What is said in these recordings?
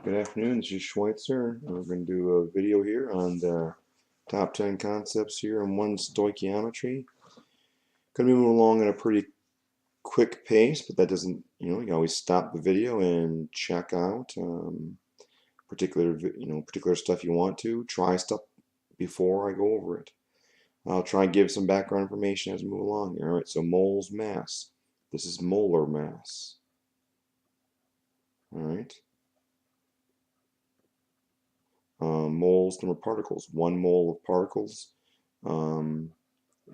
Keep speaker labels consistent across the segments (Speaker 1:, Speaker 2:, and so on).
Speaker 1: Good afternoon, this is Schweitzer. We're going to do a video here on the top 10 concepts here on one stoichiometry. Going to be moving along at a pretty quick pace, but that doesn't, you can always stop the video and check out particular stuff you want to. Try stuff before I go over it. I'll try and give some background information as we move along. All right, so moles mass. This is molar mass. All right. Moles, number of particles. 1 mole of particles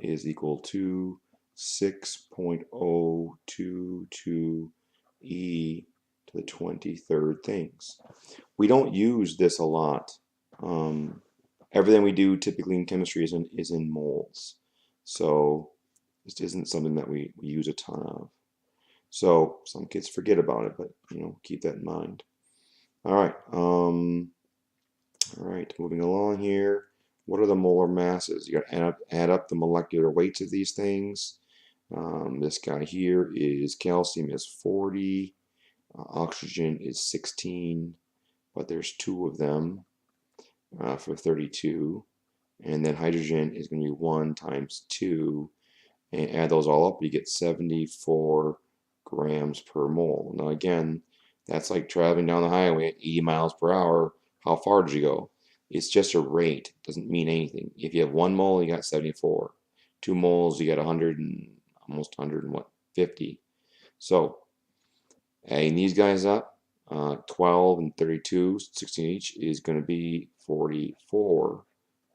Speaker 1: is equal to 6.022 e to the 23rd things. We don't use this a lot. Everything we do typically in chemistry is in moles. So this isn't something that we use a ton of. So some kids forget about it, but keep that in mind. All right. All right, moving along here. What are the molar masses? You got to add up the molecular weights of these things. This guy here is calcium is 40, oxygen is 16, but there's 2 of them for 32. And then hydrogen is going to be 1 times 2. And add those all up, you get 74 grams per mole. Now again, that's like traveling down the highway at 80 miles per hour. How far did you go? It's just a rate. It doesn't mean anything. If you have 1 mole, you got 74. 2 moles, you got 100 and almost 150. So adding these guys up, 12 and 32, 16 each, is going to be 44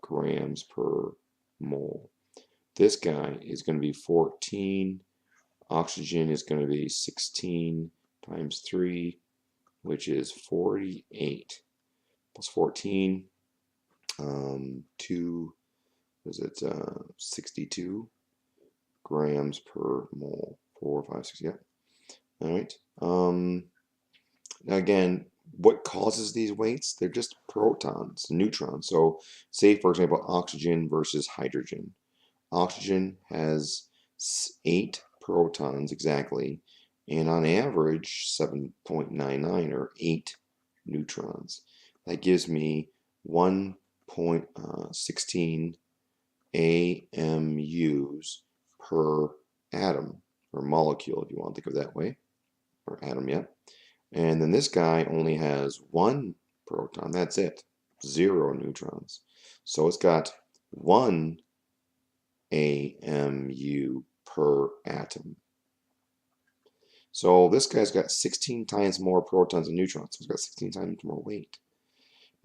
Speaker 1: grams per mole. This guy is going to be 14. Oxygen is going to be 16 times 3, which is 48. Plus 14, 62 grams per mole. 4, 5, 6, yeah. All right. Now again, what causes these weights? They're just protons, neutrons. So say, for example, oxygen versus hydrogen. Oxygen has 8 protons exactly, and on average 7.99 or 8 neutrons. That gives me 1.16 AMUs per atom, or molecule if you want to think of it that way, or atom, yeah. And then this guy only has 1 proton, that's it, 0 neutrons. So it's got 1 AMU per atom. So this guy's got 16 times more protons and neutrons, so it's got 16 times more weight.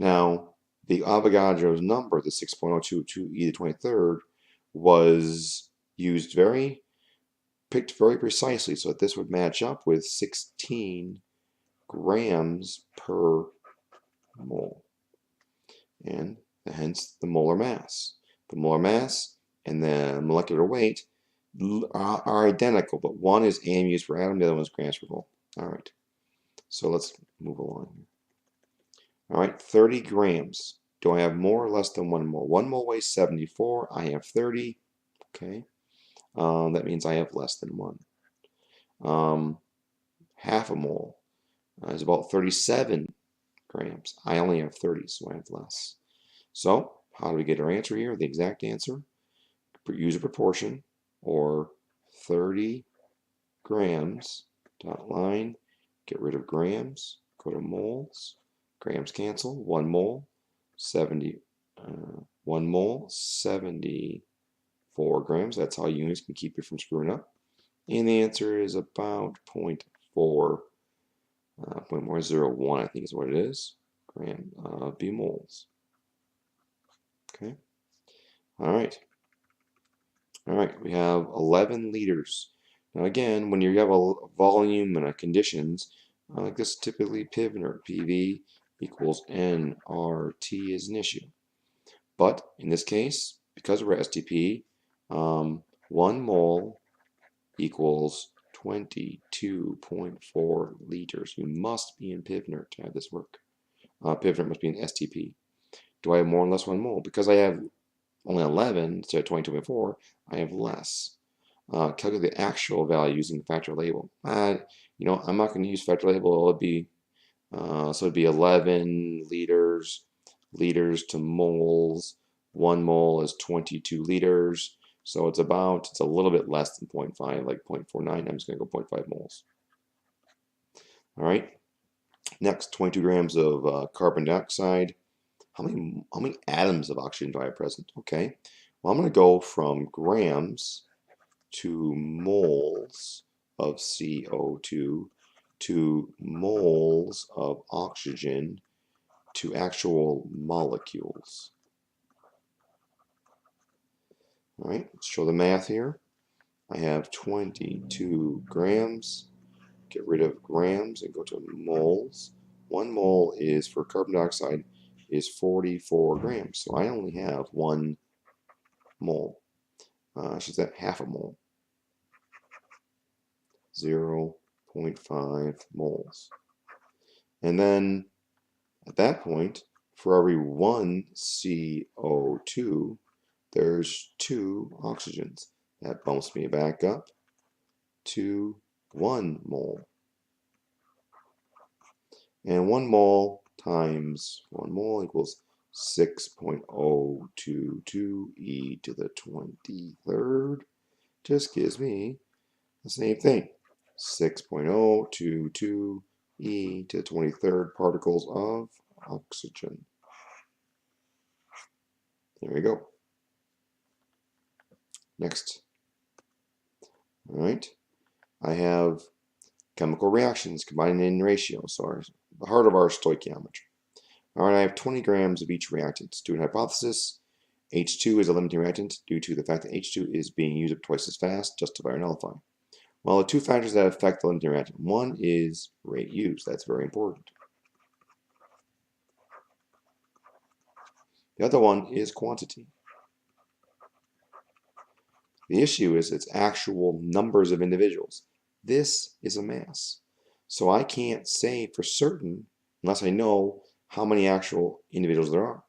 Speaker 1: Now, the Avogadro's number, the 6.022 e to the 23rd, was picked very precisely so that this would match up with 16 grams per mole, and hence the molar mass. The molar mass and the molecular weight are identical, but one is AMUs per atom, the other one is grams per mole. All right, so let's move along here. All right, 30 grams. Do I have more or less than 1 mole? 1 mole weighs 74. I have 30. Okay, that means I have less than 1. Half a mole is about 37 grams. I only have 30, so I have less. So how do we get our answer here? The exact answer, use a proportion, or 30 grams, dot line, get rid of grams, go to moles, grams cancel, 1 mole, 1 mole, 74 grams. That's how units can keep you from screwing up. And the answer is about 0.401, I think is what it is, gram b moles. Okay. All right. All right, we have 11 liters. Now again, when you have a volume and a conditions, like this, typically Pivner, PV equals nRT is an issue. But in this case, because we're STP, 1 mole equals 22.4 liters. You must be in Pivner to have this work. Pivner must be in STP. Do I have more or less 1 mole? Because I have only 11 instead of 22.4, I have less. Calculate the actual value using factor label. I'm not going to use factor label. It'll be So it'd be 11 liters to moles. 1 mole is 22 liters. So it's a little bit less than 0.5, like 0.49. I'm just going to go 0.5 moles. All right. Next, 22 grams of carbon dioxide. How many atoms of oxygen do I have present? Okay. Well, I'm going to go from grams to moles of CO2 to moles of oxygen to actual molecules. All right, let's show the math here. I have 22 grams. Get rid of grams and go to moles. 1 mole is for carbon dioxide is 44 grams. So I only have 1 mole. I should say half a mole. 0.5 moles. And then at that point, for every 1 CO2, there's 2 oxygens. That bumps me back up to 1 mole. And 1 mole times 1 mole equals 6.022 e to the 23rd. Just gives me the same thing. 6.022 e to the 23rd particles of oxygen. There we go. Next. All right. I have chemical reactions combined in ratio, so the heart of our stoichiometry. All right, I have 20 grams of each reactant. Do an hypothesis. H2 is a limiting reactant due to the fact that H2 is being used up twice as fast. Justify or nullify. Well, the 2 factors that affect the limiting reactant. One is rate used. That's very important. The other one is quantity. The issue is its actual numbers of individuals. This is a mass. So I can't say for certain unless I know how many actual individuals there are.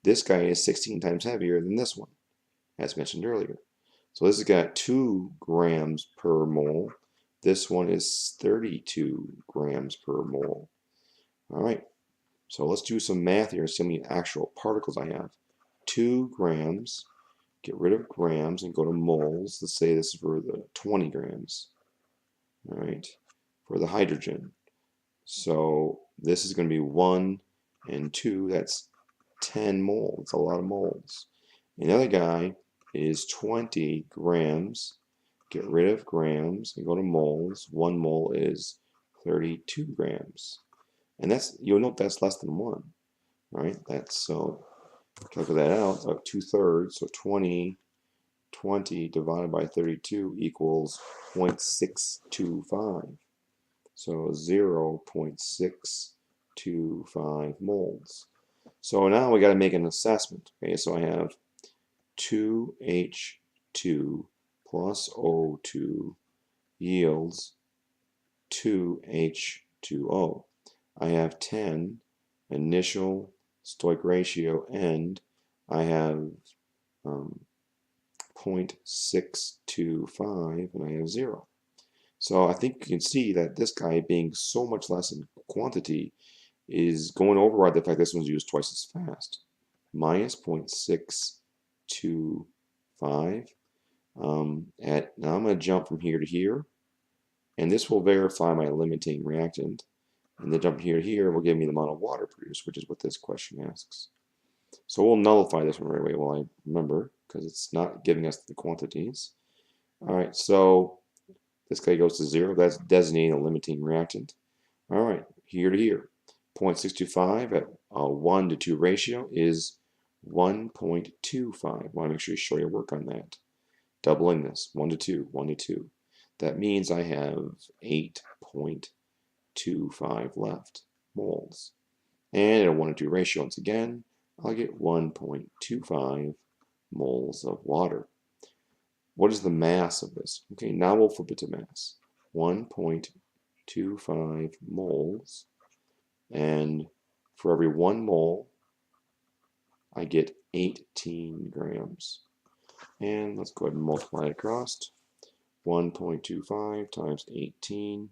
Speaker 1: This guy is 16 times heavier than this one, as mentioned earlier. So this has got 2 grams per mole. This one is 32 grams per mole. All right, so let's do some math here and see how many actual particles I have. 2 grams, get rid of grams and go to moles. Let's say this is for the 20 grams. All right, for the hydrogen. So this is going to be 1 and 2. That's 10 moles. It's a lot of moles. And the other guy is 20 grams. Get rid of grams and go to moles. 1 mole is 32 grams. And you'll note that's less than 1. Right? So calculate that out. So 2/3. So 20 divided by 32 equals 0.625. So 0.625 moles. So now we got to make an assessment. Okay, so I have 2H2 plus O2 yields 2H2O. I have 10 initial stoichiometric ratio, and I have 0.625, and I have 0. So I think you can see that this guy being so much less in quantity is going to override the fact this one's used twice as fast. Minus 0.625. Now I'm going to jump from here to here, and this will verify my limiting reactant. And the jump here to here will give me the amount of water produced, which is what this question asks. So we'll nullify this one right away while I remember, because it's not giving us the quantities. All right, so this guy goes to 0. That's designating a limiting reactant. All right, here to here. 0.625 at a 1 to 2 ratio is 1.25. Want to make sure you show your work on that. Doubling this, 1 to 2, 1 to 2. That means I have 8.25 left moles. And at a 1 to 2 ratio, once again, I'll get 1.25 moles of water. What is the mass of this? Okay, now we'll flip it to mass. 1.25 moles. And for every 1 mole, I get 18 grams. And let's go ahead and multiply it across. 1.25 times 18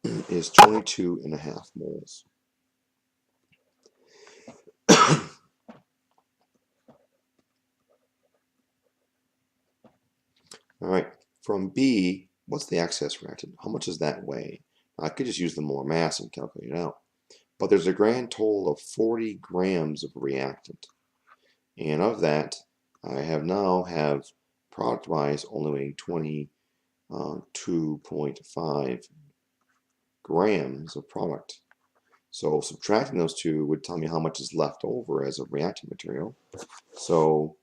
Speaker 1: is 22.5 moles. All right, from B, what's the excess reactant? How much does that weigh? I could just use the molar mass and calculate it out. But there's a grand total of 40 grams of reactant. And of that, I now have product-wise only weighing 22.5 grams of product. So subtracting those two would tell me how much is left over as a reactant material. So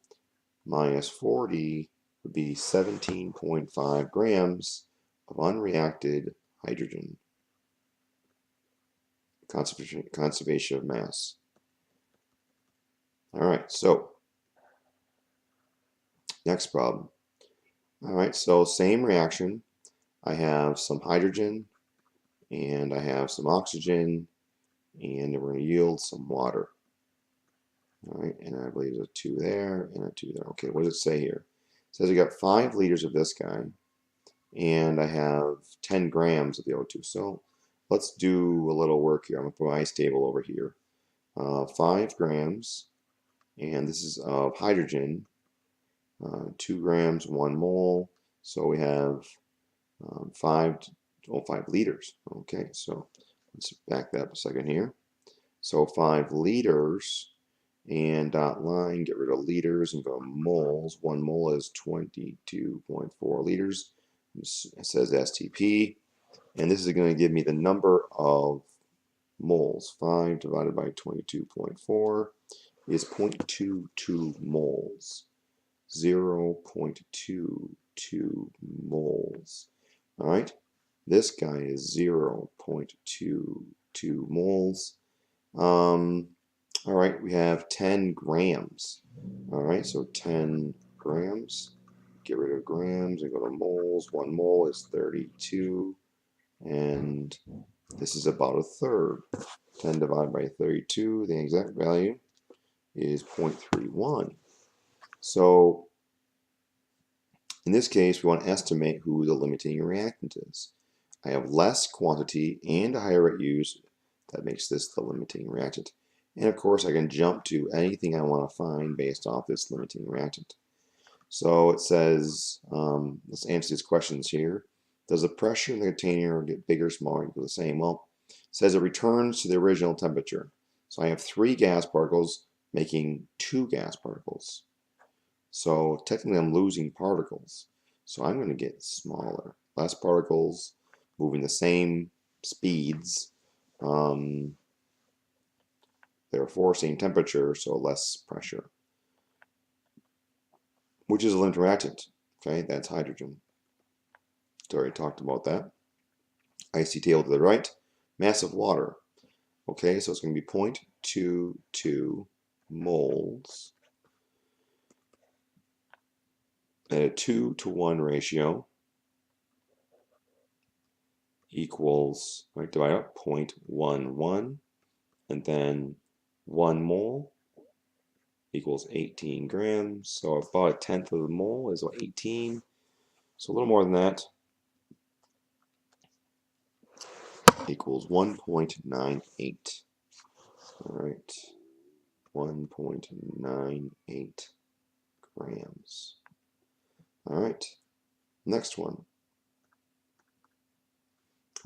Speaker 1: minus 40 would be 17.5 grams of unreacted hydrogen. Conservation of mass. All right, so next problem. All right, so same reaction. I have some hydrogen and I have some oxygen, and we're going to yield some water. All right, and I believe there's a 2 there and a 2 there. Okay, what does it say here? It says I got 5 liters of this guy, and I have 10 grams of the O2. So let's do a little work here. I'm going to put my ice table over here. 5 grams, and this is of hydrogen. 2 grams, 1 mole. So we have 5 liters. Okay, so let's back that up a second here. So 5 liters, and dot line, get rid of liters and go to moles. 1 mole is 22.4 liters. It says STP, and this is going to give me the number of moles. 5 divided by 22.4 is 0.22 moles. 0.22 moles. All right, this guy is 0.22 moles. All right, we have 10 grams. All right, so 10 grams. Get rid of grams and go to moles. 1 mole is 32, and this is about a third. 10 divided by 32, the exact value is 0.31. So in this case, we want to estimate who the limiting reactant is. I have less quantity and a higher rate used. That makes this the limiting reactant. And of course, I can jump to anything I want to find based off this limiting reactant. So it says, let's answer these questions here. Does the pressure in the container get bigger or smaller or equal the same? Well, it says it returns to the original temperature. So I have 3 gas particles making 2 gas particles. So technically I'm losing particles. So I'm going to get smaller. Less particles, moving the same speeds. Therefore, same temperature, so less pressure. Which is a limiting reactant. Okay, that's hydrogen. Already talked about that. Icy table to the right. Mass of water. Okay, so it's going to be 0.22 moles at a 2-to-1 ratio equals, right, divide up 0.11, and then 1 mole equals 18 grams. So about a tenth of the mole is 18. So a little more than that equals 1.98. All right, 1.98 grams. All right, next one.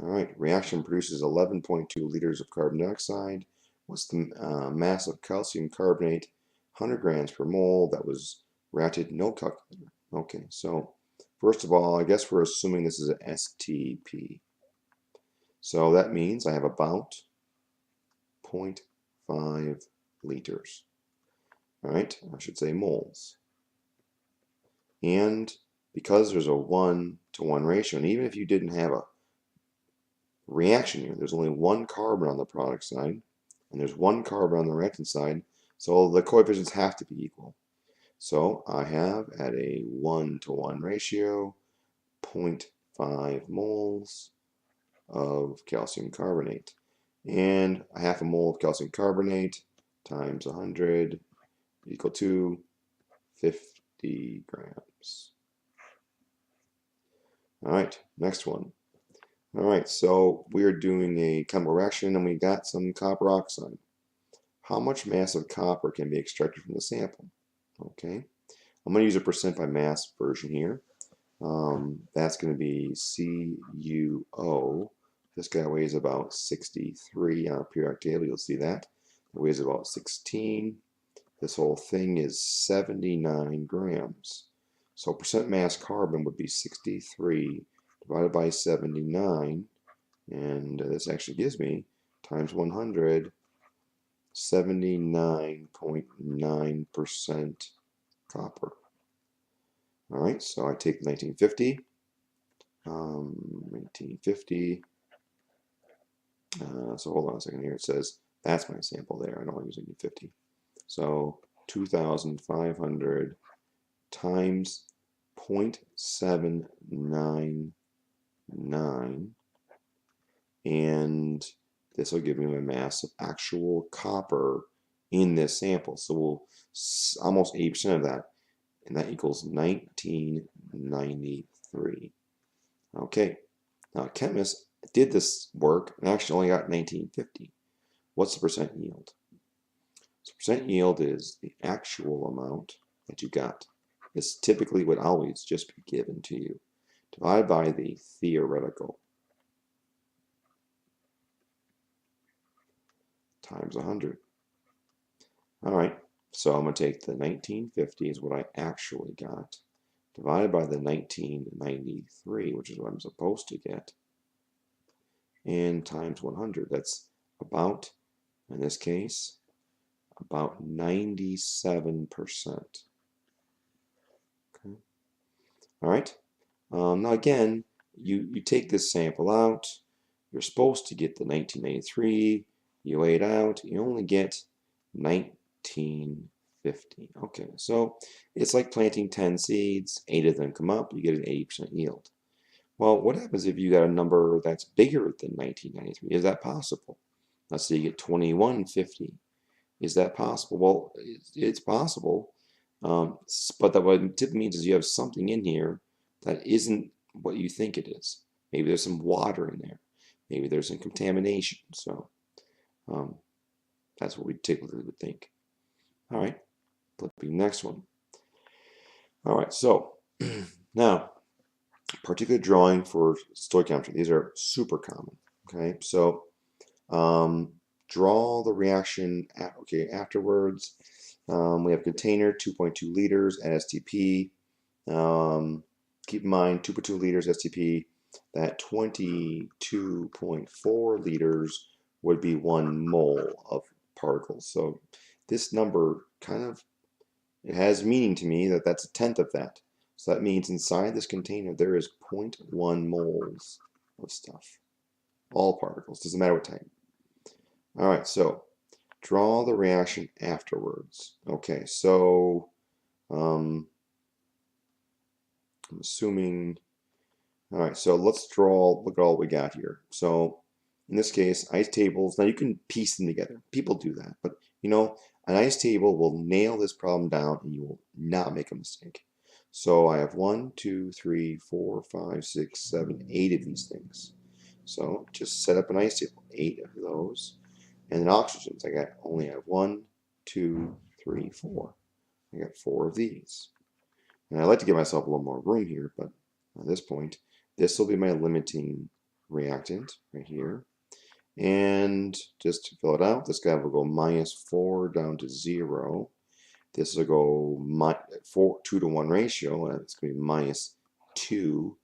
Speaker 1: All right, reaction produces 11.2 liters of carbon dioxide. What's the mass of calcium carbonate? 100 grams per mole. That was reacted, no calculator. Okay, so first of all, I guess we're assuming this is an STP. So that means I have about 0.5 liters. All right, I should say moles. And because there's a 1-to-1 ratio, and even if you didn't have a reaction here, there's only 1 carbon on the product side, and there's 1 carbon on the reactant side, so the coefficients have to be equal. So I have at a 1-to-1 ratio 0.5 moles of calcium carbonate. And a half a mole of calcium carbonate times 100 equal to 50 grams. All right, next one. All right, so we're doing a chemical reaction and we got some copper oxide. How much mass of copper can be extracted from the sample? Okay, I'm going to use a percent by mass version here. That's going to be CuO. This guy weighs about 63 on a periodic table. You'll see that. It weighs about 16. This whole thing is 79 grams. So percent mass carbon would be 63 divided by 79. And this actually gives me times 100, 79.9% copper. All right, so I take 1950. 1950. So hold on a second here. It says that's my sample there. I know I'm using 50. So 2,500 times 0.799, and this will give me my mass of actual copper in this sample. So we'll almost 80% of that, and that equals 1993. Okay, now a chemist did this work and actually only got 1950. What's the percent yield? So percent yield is the actual amount that you got. This typically would always just be given to you. Divided by the theoretical times 100. All right, so I'm going to take the 1950 is what I actually got, divided by the 1993, which is what I'm supposed to get, and times 100. That's about, in this case, about 97%. Okay. All right. Now again, you take this sample out. You're supposed to get the 1993. You weigh it out. You only get 1950. Okay, so it's like planting 10 seeds. 8 of them come up. You get an 80% yield. Well, what happens if you got a number that's bigger than 1993? Is that possible? Let's say you get 2150. Is that possible? Well, it's possible, but that what it typically means is you have something in here that isn't what you think it is. Maybe there's some water in there. Maybe there's some contamination. So that's what we typically would think. All right, flipping next one. All right, so now particular drawing for stoichiometry. These are super common. Okay, so draw the reaction afterwards. We have container 2.2 liters at STP. Keep in mind 2.2 liters STP, that 22.4 liters would be 1 mole of particles. So this number it has meaning to me that that's a tenth of that. So that means inside this container there is 0.1 moles of stuff. All particles, doesn't matter what type. All right, so draw the reaction afterwards. Okay, so I'm assuming, all right, so let's look at all we got here. So in this case, ice tables, now you can piece them together. People do that, but you know, an ice table will nail this problem down and you will not make a mistake. So I have 1, 2, 3, 4, 5, 6, 7, 8 of these things. So just set up an ice table, 8 of those. And then oxygens, I only have 1, 2, 3, 4. I got 4 of these. And I like to give myself a little more room here, but at this point, this will be my limiting reactant right here. And just to fill it out, this guy will go -4 down to 0. This will go 2 to 1 ratio, and it's going to be -2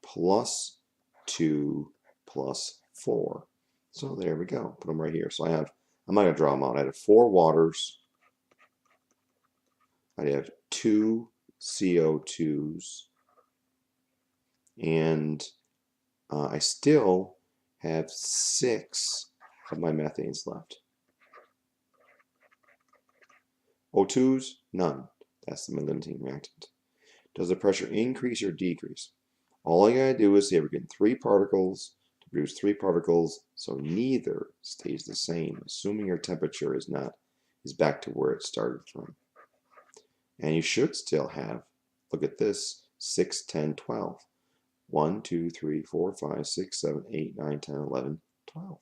Speaker 1: plus 2 plus 4. So there we go. Put them right here. So I'm not going to draw them out. I have 4 waters. I have 2 CO2s. And I still have 6 of my methanes left. O2s, none. That's the limiting reactant. Does the pressure increase or decrease? All I gotta do is say we're getting 3 particles to produce 3 particles, so neither stays the same, assuming your temperature is back to where it started from. And you should still have, look at this, 6, 10, 12. 1, 2, 3, 4, 5, 6, 7, 8, 9, 10, 11, 12.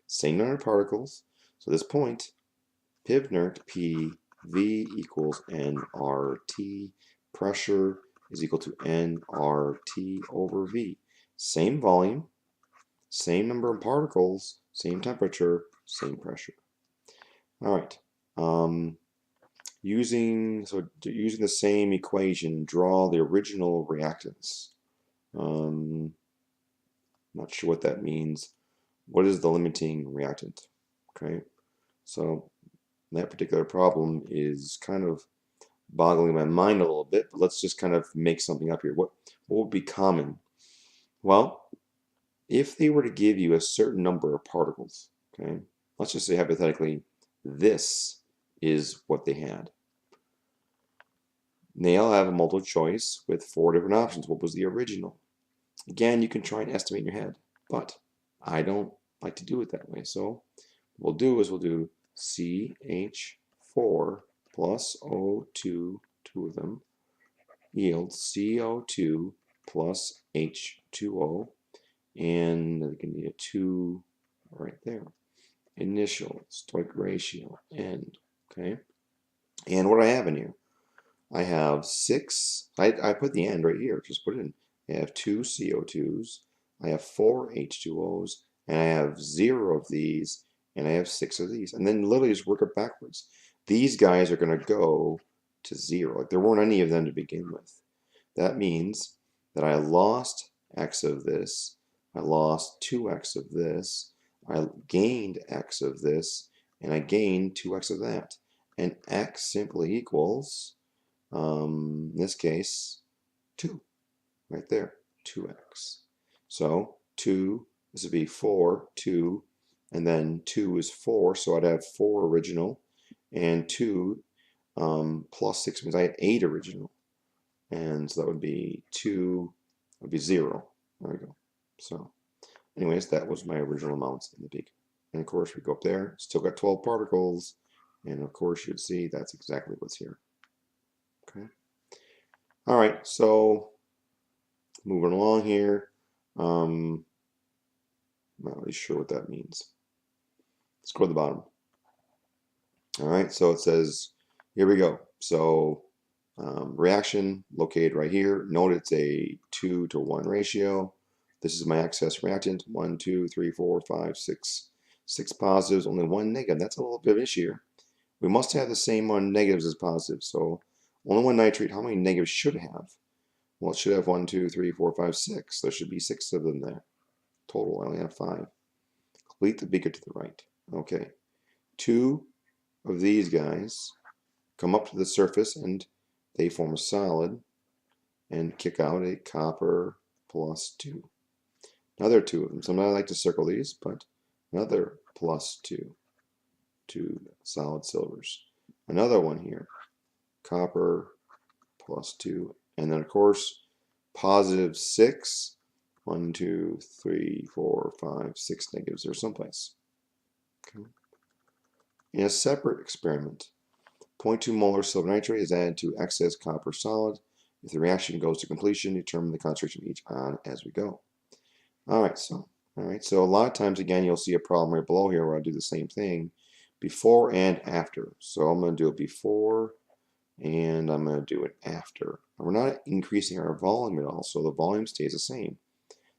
Speaker 1: Same number of particles. So this point, pivnert PV equals nRT. Pressure is equal to nRT over V. Same volume, same number of particles, same temperature, same pressure. All right. Using the same equation, draw the original reactants. Not sure what that means. What is the limiting reactant? Okay, so that particular problem is kind of boggling my mind a little bit, but let's just kind of make something up here. What would be common? Well, if they were to give you a certain number of particles, okay, let's just say hypothetically, this is what they had. They all have a multiple choice with 4 different options. What was the original? Again, you can try and estimate in your head, but I don't like to do it that way. So what we'll do is we'll do CH4 plus O2, two of them, yields CO2 plus H2O, and we can need a 2 right there. Initial stoichiometry ratio, end, okay? And what I have in here, I have 6, I put the end right here, just put it in. I have 2 CO2s, I have 4 H2Os, and I have 0 of these, and I have 6 of these. And then literally just work it backwards. These guys are going to go to 0. Like there weren't any of them to begin with. That means that I lost X of this, I lost 2X of this, I gained X of this, and I gained 2X of that. And X simply equals, in this case, 2. Right there, 2x. So 2, this would be 4, 2, and then 2 is 4, so I'd have 4 original, and 2 plus 6 means I had 8 original, and so that would be 2, would be 0. There we go. So anyways, that was my original amounts in the peak. And of course, we go up there, still got 12 particles, and of course, you'd see that's exactly what's here. Okay. All right, so moving along here, I'm not really sure what that means. Let's go to the bottom. All right, so it says, here we go. So reaction located right here. Note it's a 2 to 1 ratio. This is my excess reactant. 1, 2, 3, 4, 5, 6. 6 positives, only 1 negative. That's a little bit of an issue here. We must have the same one negatives as positives. So only 1 nitrate. How many negatives should it have? Well, it should have 1, 2, 3, 4, 5, 6. There should be 6 of them there. Total, I only have 5. Complete the beaker to the right. Okay. 2 of these guys come up to the surface and they form a solid and kick out a copper plus 2. Another 2 of them. Sometimes I like to circle these, but another plus 2. 2 solid silvers. Another one here. Copper plus 2. And then, of course, positive 6. 1, 2, 3, 4, 5, 6 negatives there someplace. Okay. In a separate experiment, 0.2 molar silver nitrate is added to excess copper solid. If the reaction goes to completion, determine the concentration of each ion as we go. All right, so a lot of times, again, you'll see a problem right below here where I'll do the same thing before and after. So I'm going to do it before and I'm going to do it after. And we're not increasing our volume at all, so the volume stays the same.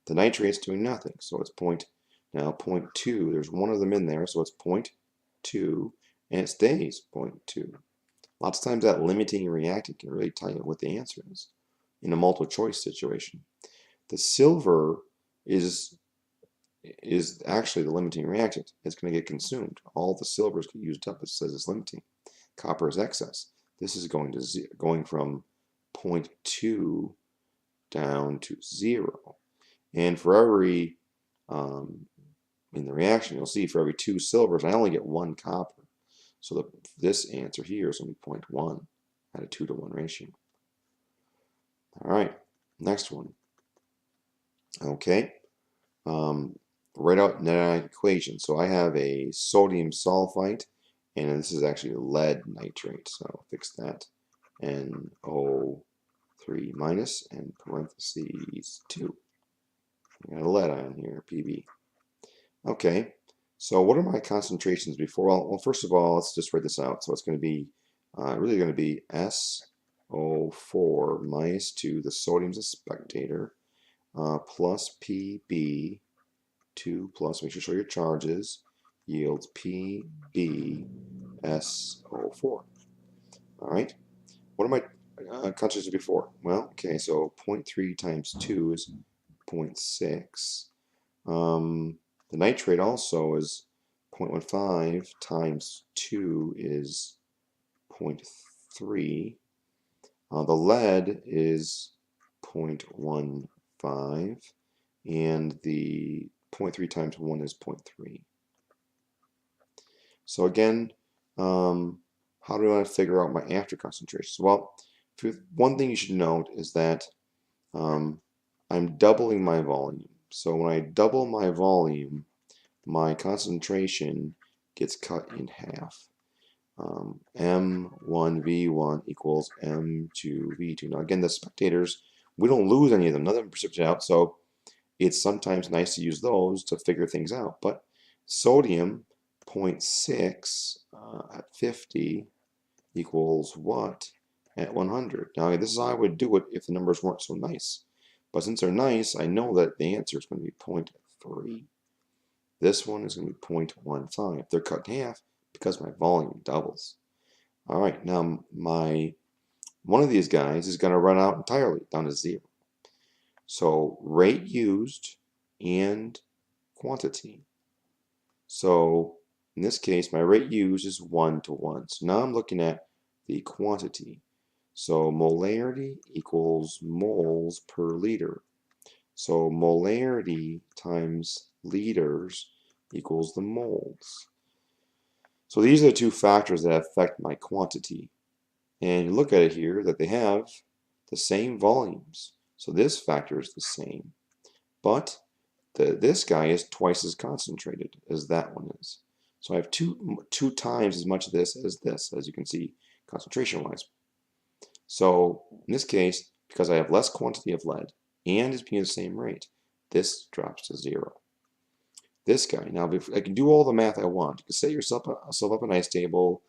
Speaker 1: The nitrate's doing nothing, so it's 0.2. There's one of them in there, so it's 0.2, and it stays 0.2. Lots of times that limiting reactant can really tell you what the answer is in a multiple choice situation. The silver is actually the limiting reactant. It's going to get consumed. All the silvers get used up. It says it's limiting. Copper is excess. This is going from 0.2 down to 0. And for every, in the reaction, you'll see for every 2 silvers, I only get 1 copper. So this answer here is going to be 0.1 at a 2 to 1 ratio. All right, next one. Okay, write out net ion equation. So I have a sodium sulfite, and this is actually lead nitrate. So fix that. NO3 minus and parentheses 2. I got a lead ion here, Pb. Okay, so what are my concentrations before? Well, first of all, let's just write this out. So it's going to be really going to be SO4 minus 2, the sodium's a spectator, plus Pb2 plus, make sure to show your charges, yields PbSO4. All right, what are my concentrations before? Well, okay, so 0.3 times 2 is 0.6. The nitrate also is 0.15 times 2 is 0.3. The lead is 0.15, and the 0.3 times 1 is 0.3. So again, how do I figure out my after concentrations? Well, one thing you should note is that I'm doubling my volume. So when I double my volume, my concentration gets cut in half. M1V1 equals M2V2. Now again, the spectators, we don't lose any of them. None of them precipitate out, so it's sometimes nice to use those to figure things out. But sodium 0.6 at 50 equals what at 100? Now this is how I would do it if the numbers weren't so nice. But since they're nice, I know that the answer is going to be 0.3. This one is going to be 0.15. They're cut in half because my volume doubles. All right, now one of these guys is going to run out entirely down to 0. So rate used and quantity. So in this case, my rate used is 1 to 1. So now I'm looking at the quantity. So molarity equals moles per liter. So molarity times liters equals the moles. So these are the two factors that affect my quantity. And you look at it here that they have the same volumes. So this factor is the same. But this guy is twice as concentrated as that one is. So I have two times as much of this, as you can see, concentration-wise. So in this case, because I have less quantity of lead and it's being the same rate, this drops to 0. This guy, now if I can do all the math I want, you can set yourself up a nice table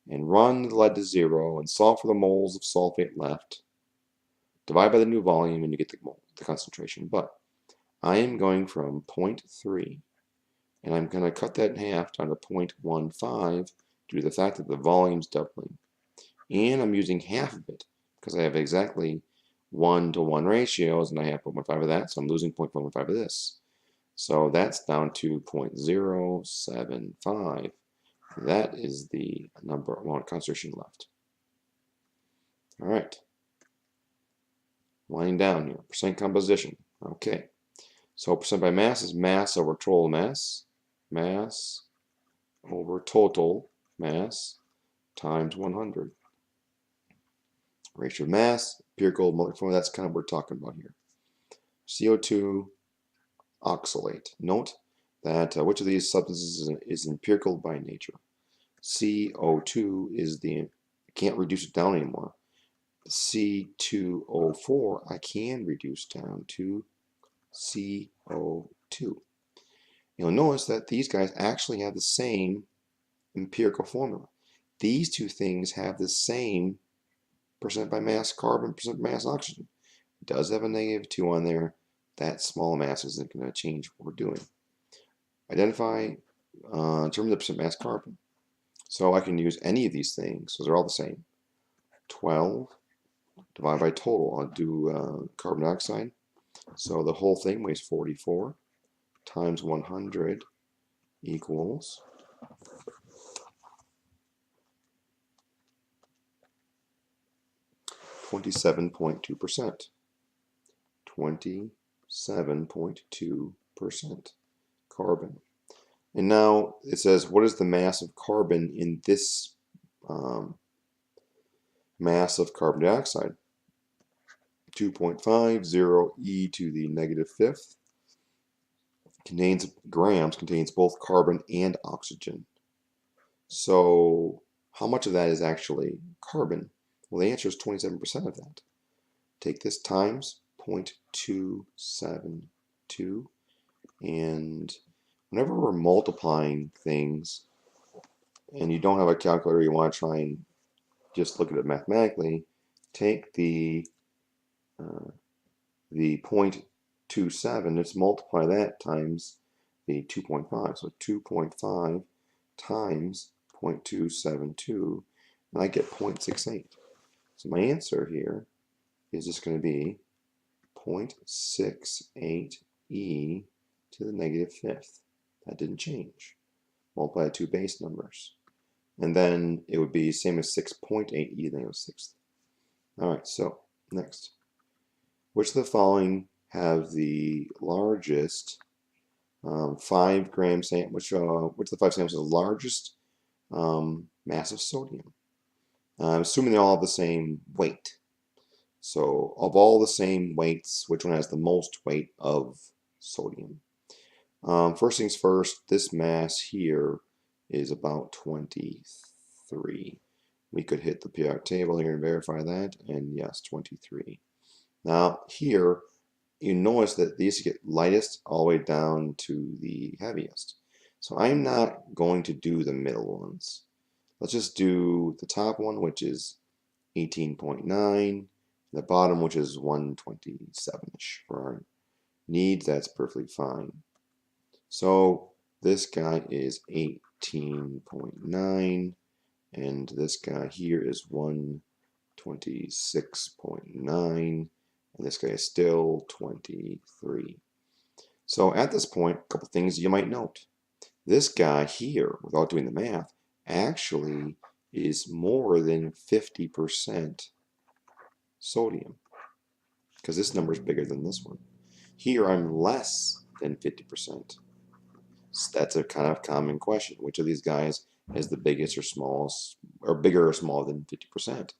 Speaker 1: and run the lead to 0 and solve for the moles of sulfate left. Divide by the new volume and you get the concentration. But I am going from 0.3 and I'm going to cut that in half down to 0.15 due to the fact that the volume's doubling. And I'm using half of it because I have exactly 1 to 1 ratios and I have 0.5 of that, so I'm losing 0.15 of this. So that's down to 0.075. That is the amount of concentration left. All right. Winding down here. Percent composition. Okay. So percent by mass is mass over total mass. Mass over total mass times 100. Ratio of mass, empirical molecular formula, that's kind of what we're talking about here. CO2 oxalate. Note that which of these substances is empirical by nature. CO2 is I can't reduce it down anymore. C2O4 I can reduce down to CO2. You'll notice that these guys actually have the same empirical formula. These two things have the same percent by mass carbon, percent by mass oxygen. It does have a -2 on there. That small mass isn't going to change what we're doing. Identify in terms of the percent mass carbon. So I can use any of these things, so they're all the same. 12 divided by total. I'll do carbon dioxide. So the whole thing weighs 44 times 100 equals 27.2%. 27.2% carbon. And now it says, what is the mass of carbon in this mass of carbon dioxide? 2.50 e to the -5th contains both carbon and oxygen. So how much of that is actually carbon? Well, the answer is 27% of that. Take this times 0.27. 2. And whenever we're multiplying things and you don't have a calculator, you want to try and just look at it mathematically, take the 0.27, let's multiply that times the 2.5. So 2.5 times 0.272, and I get 0.68. So my answer here is just going to be 0.68 e to the negative fifth. That didn't change. Multiply the two base numbers. And then it would be same as 6.8 e to the negative sixth. Alright, so next. Which of the following have the largest 5-gram sample? Which of the 5 samples has the largest mass of sodium? I'm assuming they all have the same weight. So of all the same weights, which one has the most weight of sodium? First things first, this mass here is about 23. We could hit the periodic table here and verify that, and yes, 23. Now here, you notice that these get lightest all the way down to the heaviest. So I'm not going to do the middle ones. Let's just do the top one, which is 18.9, the bottom, which is 127-ish. For our needs, that's perfectly fine. So this guy is 18.9, and this guy here is 126.9, and this guy is still 23. So at this point, a couple things you might note. This guy here, without doing the math, actually is more than 50% sodium, because this number is bigger than this one. Here I'm less than 50%. So that's a kind of common question. Which of these guys is the biggest or smallest, or bigger or smaller than 50%?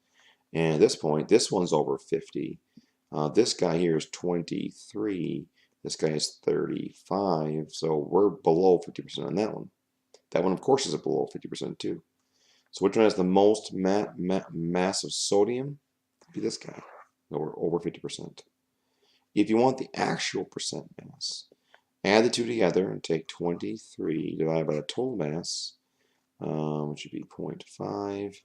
Speaker 1: And at this point, this one's over 50. This guy here is 23. This guy is 35. So we're below 50% on that one. That one, of course, is below 50% too. So which one has the most mass of sodium? It'd be this guy, over 50%. If you want the actual percent mass, add the two together and take 23 divided by the total mass, which would be 0.5.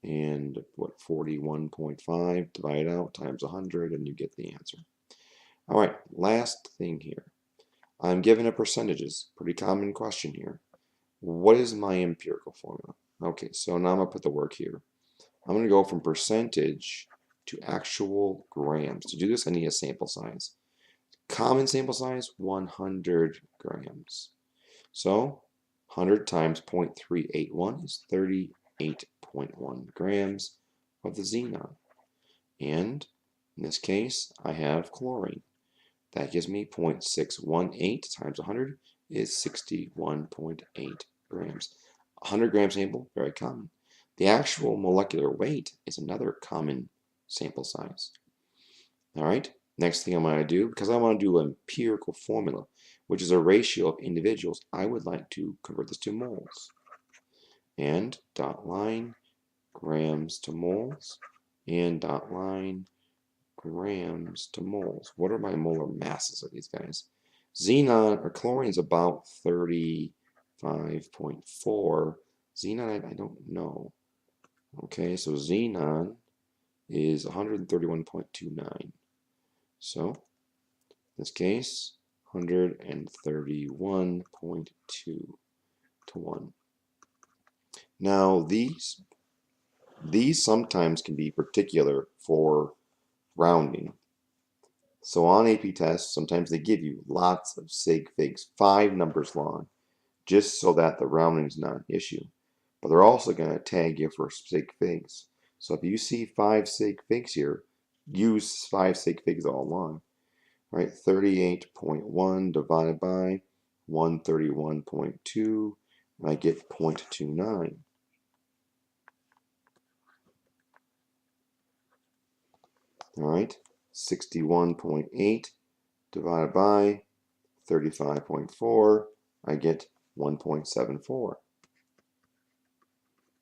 Speaker 1: And what, 41.5 divided out times 100, and you get the answer. All right, last thing here. I'm given a percentages, pretty common question here. What is my empirical formula? Okay, so now I'm going to put the work here. I'm going to go from percentage to actual grams. To do this, I need a sample size. Common sample size, 100 grams. So 100 times 0.381 is 38.1 grams of the xenon. And in this case, I have chlorine. That gives me 0.618 times 100 is 61.8 grams. 100 gram sample, very common. The actual molecular weight is another common sample size. All right, next thing I'm going to do, because I want to do an empirical formula, which is a ratio of individuals, I would like to convert this to moles. And dot line, grams to moles, and dot line, grams to moles. What are my molar masses of these guys? Xenon or chlorine is about 35.4. Xenon, I don't know. Okay, so xenon is 131.29. So, in this case, 131.2 to 1. Now, these sometimes can be particular for rounding. So on AP tests, sometimes they give you lots of sig figs, 5 numbers long, just so that the rounding is not an issue. But they're also going to tag you for sig figs. So if you see 5 sig figs here, use 5 sig figs all along. All right, 38.1 divided by 131.2, and I get 0.29. All right, 61.8 divided by 35.4, I get 1.74.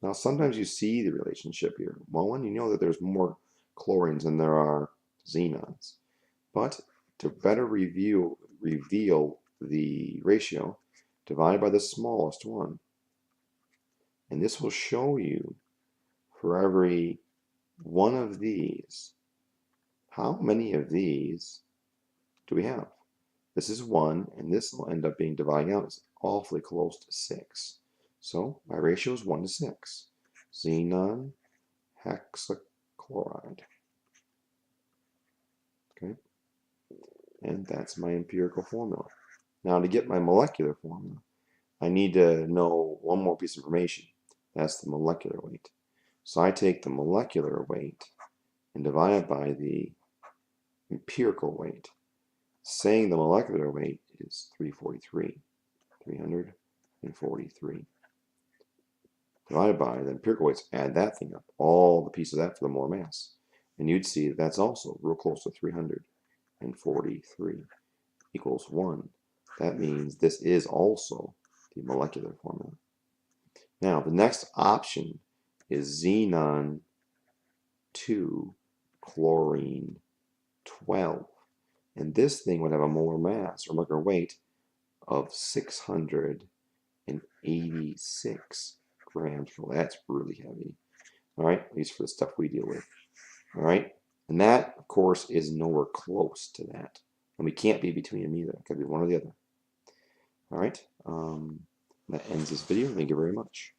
Speaker 1: Now sometimes you see the relationship here. Well, when you know that there's more chlorines than there are xenons. But to better reveal the ratio, divide by the smallest one. And this will show you for every one of these, how many of these do we have? This is 1, and this will end up being dividing out. It's awfully close to 6. So my ratio is 1 to 6. Xenon hexachloride. Okay, and that's my empirical formula. Now to get my molecular formula, I need to know one more piece of information. That's the molecular weight. So I take the molecular weight and divide it by the empirical weight, saying the molecular weight is 343. 343. Divided by the empirical weights, add that thing up, all the pieces of that for the molar mass. And you'd see that that's also real close to 343 equals 1. That means this is also the molecular formula. Now, the next option is xenon 2 chlorine 12. And this thing would have a molar mass or molecular weight of 686 grams. Well, that's really heavy. All right, at least for the stuff we deal with. All right, and that, of course, is nowhere close to that. And we can't be between them either. It could be one or the other. All right, that ends this video. Thank you very much.